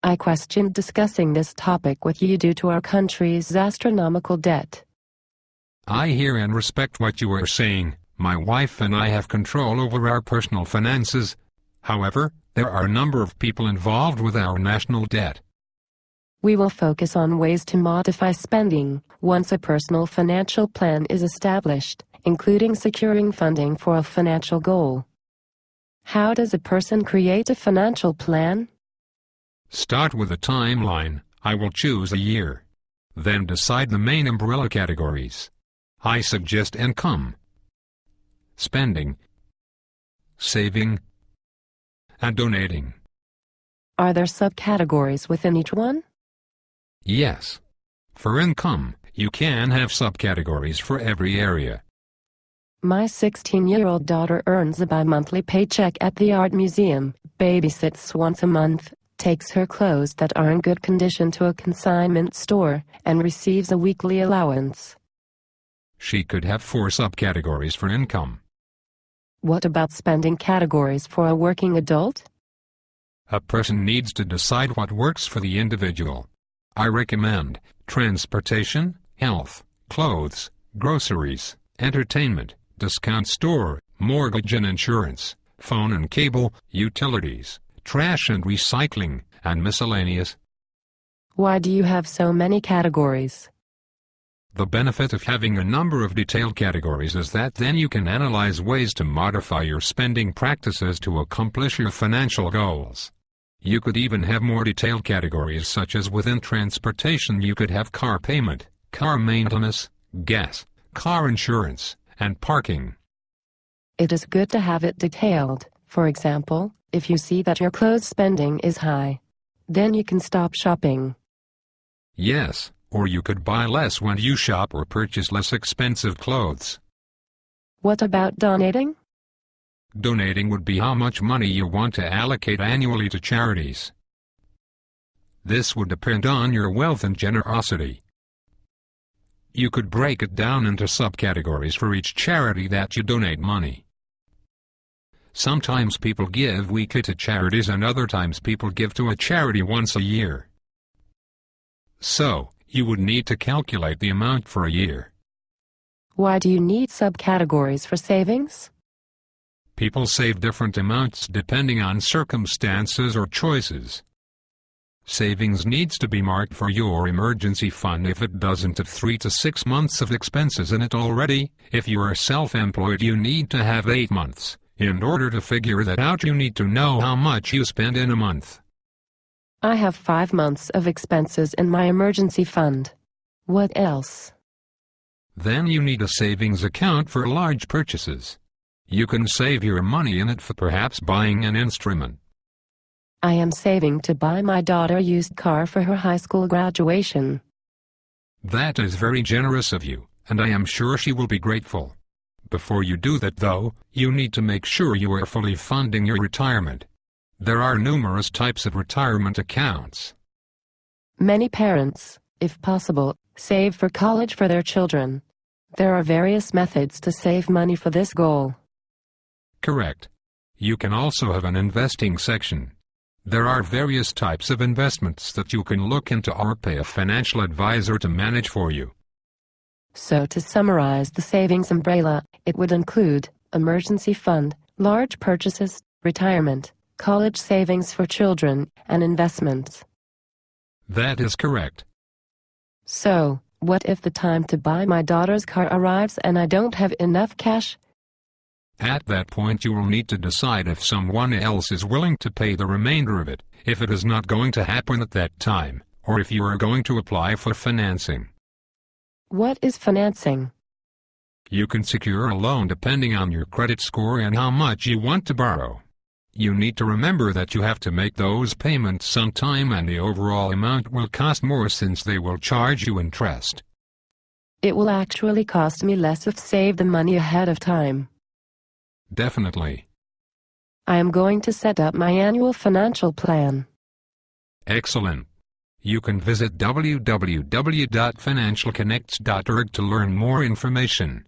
I questioned discussing this topic with you due to our country's astronomical debt. I hear and respect what you are saying. My wife and I have control over our personal finances. However, there are a number of people involved with our national debt. We will focus on ways to modify spending once a personal financial plan is established, including securing funding for a financial goal. How does a person create a financial plan? Start with a timeline. I will choose a year. Then decide the main umbrella categories. I suggest income, spending, saving, and donating. Are there subcategories within each one? Yes. For income, you can have subcategories for every area. My 16-year-old daughter earns a bi-monthly paycheck at the art museum, babysits once a month, takes her clothes that are in good condition to a consignment store, and receives a weekly allowance. She could have 4 subcategories for income. What about spending categories for a working adult? A person needs to decide what works for the individual. I recommend transportation, health, clothes, groceries, entertainment, discount store, mortgage and insurance, phone and cable, utilities, trash and recycling, and miscellaneous. Why do you have so many categories? The benefit of having a number of detailed categories is that then you can analyze ways to modify your spending practices to accomplish your financial goals. You could even have more detailed categories, such as within transportation you could have car payment, car maintenance, gas, car insurance, and parking. It is good to have it detailed. For example, if you see that your clothes spending is high, then you can stop shopping. Yes, or you could buy less when you shop or purchase less expensive clothes. What about donating? Donating would be how much money you want to allocate annually to charities. This would depend on your wealth and generosity. You could break it down into subcategories for each charity that you donate money. Sometimes people give weekly to charities and other times people give to a charity once a year. So, you would need to calculate the amount for a year. Why do you need subcategories for savings? People save different amounts depending on circumstances or choices. Savings needs to be marked for your emergency fund if it doesn't have 3 to 6 months of expenses in it already. If you are self-employed, you need to have 8 months. In order to figure that out, you need to know how much you spend in a month. I have 5 months of expenses in my emergency fund. What else? Then you need a savings account for large purchases. You can save your money in it for perhaps buying an instrument. I am saving to buy my daughter a used car for her high school graduation. That is very generous of you, and I am sure she will be grateful. Before you do that, though, you need to make sure you are fully funding your retirement. There are numerous types of retirement accounts. Many parents, if possible, save for college for their children. There are various methods to save money for this goal. Correct. You can also have an investing section. There are various types of investments that you can look into or pay a financial advisor to manage for you. So to summarize the savings umbrella, it would include emergency fund, large purchases, retirement, college savings for children, and investments. That is correct. So, what if the time to buy my daughter's car arrives and I don't have enough cash? At that point you will need to decide if someone else is willing to pay the remainder of it, if it is not going to happen at that time, or if you are going to apply for financing. What is financing? You can secure a loan depending on your credit score and how much you want to borrow. You need to remember that you have to make those payments sometime and the overall amount will cost more since they will charge you interest. It will actually cost me less if save the money ahead of time. Definitely. I am going to set up my annual financial plan. Excellent. You can visit www.financialconnects.org to learn more information.